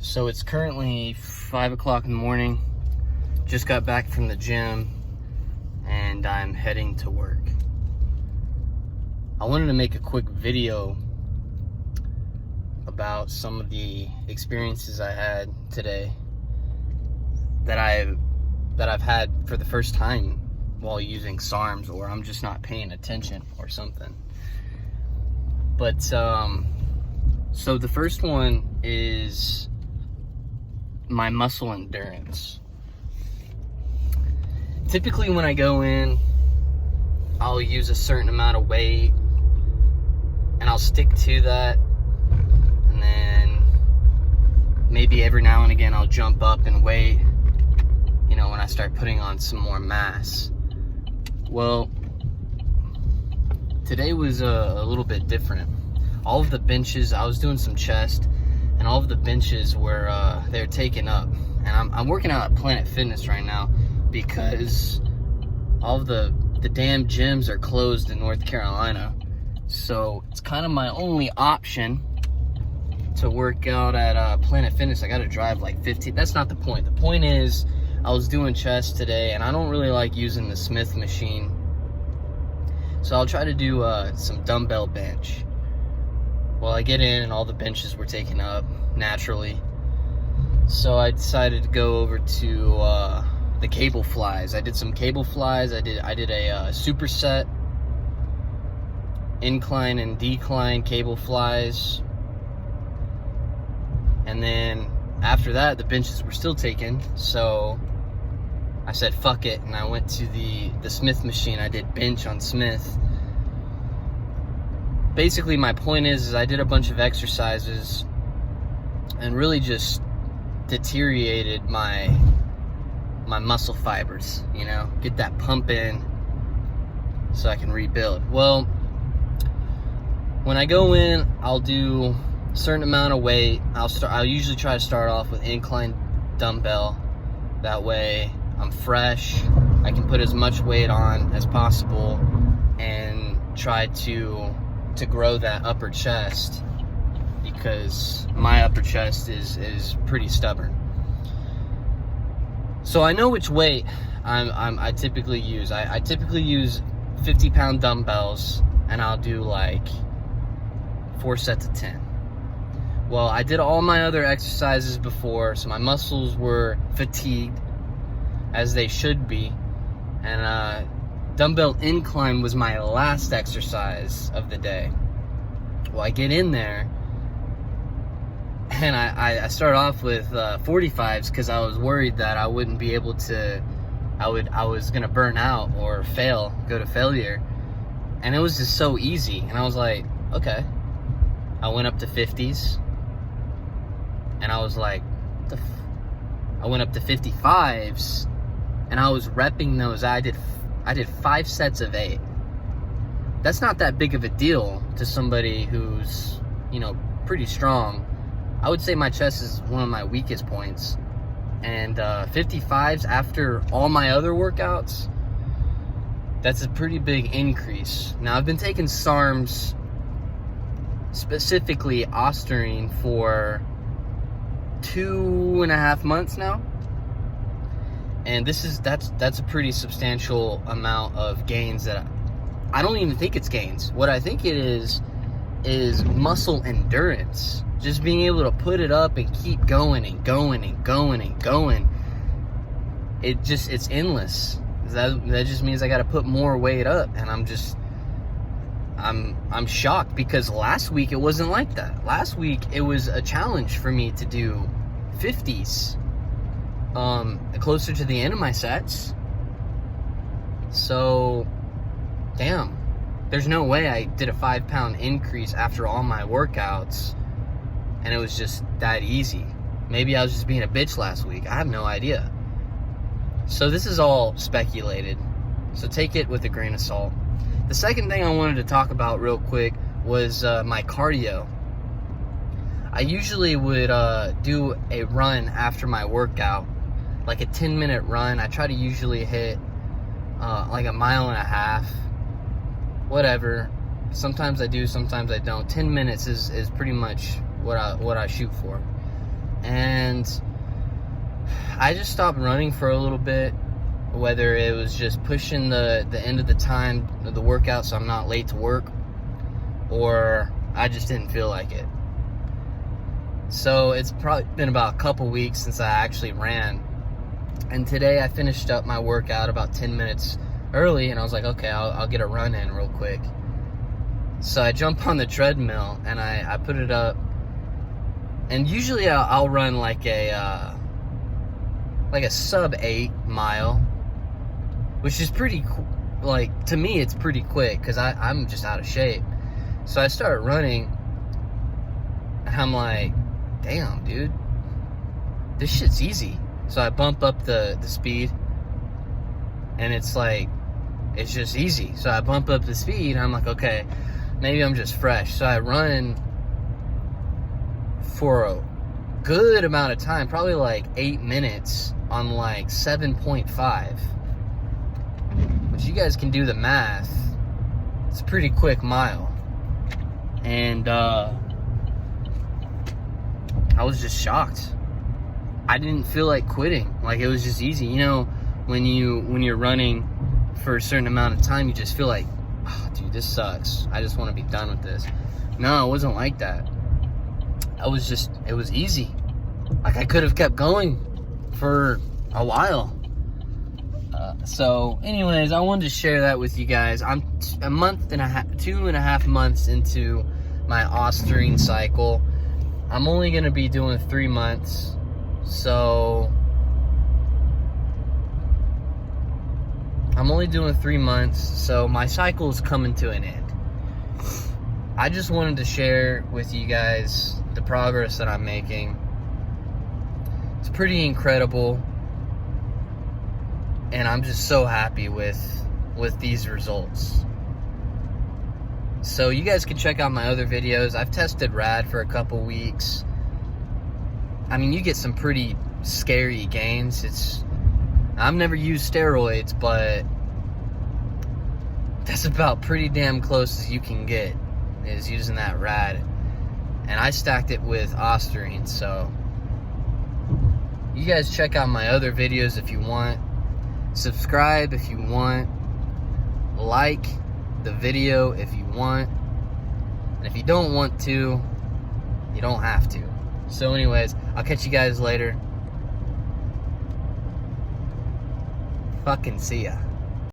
So it's currently 5 o'clock in the morning. Just got back from the gym and I'm heading to work. I wanted to make a quick video about some of the experiences I had today that I've had for the first time while using SARMS, or I'm just not paying attention or something. But so the first one is my muscle endurance. Typically when I go in, I'll use a certain amount of weight and I'll stick to that, and then maybe every now and again I'll jump up and weight, you know, when I start putting on some more mass. Well, today was a little bit different. All of the benches, I was doing some chest, and all of the benches were they're taken up. And I'm working out at Planet Fitness right now because all of the damn gyms are closed in North Carolina. So it's kind of my only option to work out at Planet Fitness. I gotta drive like 15. That's not the point. The point is, I was doing chest today, and I don't really like using the Smith machine. So I'll try to do some dumbbell bench. Well, I get in and all the benches were taken up naturally. So I decided to go over to the cable flies. I did some cable flies. I did a superset, incline and decline cable flies. And then after that, the benches were still taken. So I said, fuck it. And I went to the Smith machine. I did bench on Smith. Basically, my point is I did a bunch of exercises and really just deteriorated my muscle fibers, you know, get that pump in so I can rebuild. Well, when I go in, I'll do a certain amount of weight. I'll usually try to start off with incline dumbbell. That way I'm fresh. I can put as much weight on as possible and try to grow that upper chest, because my upper chest is pretty stubborn. So I know which weight I typically use. I typically use 50-pound dumbbells, and I'll do like 4 sets of 10. Well, I did all my other exercises before, so my muscles were fatigued, as they should be, and dumbbell incline was my last exercise of the day. Well, I get in there and I start off with 45s because I was worried that I wouldn't be able to, I was gonna burn out or go to failure. And it was just so easy, and I was like, okay. I went up to 50s and I was like, I went up to 55s and I was repping those. I did 5 sets of 8. That's not that big of a deal to somebody who's, you know, pretty strong. I would say my chest is one of my weakest points. And 55s after all my other workouts, that's a pretty big increase. Now, I've been taking SARMS, specifically Ostarine, for 2.5 months now. And that's a pretty substantial amount of gains that I don't even think it's gains. What I think it is muscle endurance. Just being able to put it up and keep going and going and going and going. It's endless. That just means I got to put more weight up, and I'm shocked, because last week it wasn't like that. Last week it was a challenge for me to do 50s. Closer to the end of my sets. So, damn, there's no way I did a 5-pound increase after all my workouts and it was just that easy. Maybe I was just being a bitch last week. I have no idea. So this is all speculated, so take it with a grain of salt. The second thing I wanted to talk about real quick was my cardio. I usually would do a run after my workout, like a 10-minute run. I try to usually hit like 1.5 miles, whatever. Sometimes I do, sometimes I don't. 10 minutes is pretty much what I shoot for. and I just stopped running for a little bit, whether it was just pushing the end of the time of the workout so I'm not late to work, or I just didn't feel like it. So it's probably been about a couple weeks since I actually ran, and today I finished up my workout about 10 minutes early, and I was like, okay, I'll get a run in real quick. So I jump on the treadmill and I put it up, and usually I'll run like a sub 8 mile, which is pretty like, to me it's pretty quick because I'm just out of shape. So I started running and I'm like, damn dude, this shit's easy. So I bump up the speed, and it's like, it's just easy. So I bump up the speed and I'm like, okay, maybe I'm just fresh. So I run for a good amount of time, probably like 8 minutes on like 7.5, which you guys can do the math. It's a pretty quick mile. And I was just shocked. I didn't feel like quitting. Like, it was just easy. You know, when you're running for a certain amount of time, you just feel like, oh, dude, this sucks. I just want to be done with this. No, it wasn't like that. It was easy. Like, I could have kept going for a while. So anyways, I wanted to share that with you guys. I'm 2.5 months into my Ostarine cycle. I'm only going to be doing 3 months. So I'm only doing 3 months. So my cycle is coming to an end. I just wanted to share with you guys the progress that I'm making. It's pretty incredible, and I'm just so happy with these results. So you guys can check out my other videos. I've tested RAD for a couple weeks. I mean, you get some pretty scary gains. I've never used steroids, but that's about pretty damn close as you can get, is using that RAD. And I stacked it with Ostarine. So you guys check out my other videos if you want. Subscribe if you want. Like the video if you want. And if you don't want to, you don't have to. So anyways, I'll catch you guys later. Fucking see ya.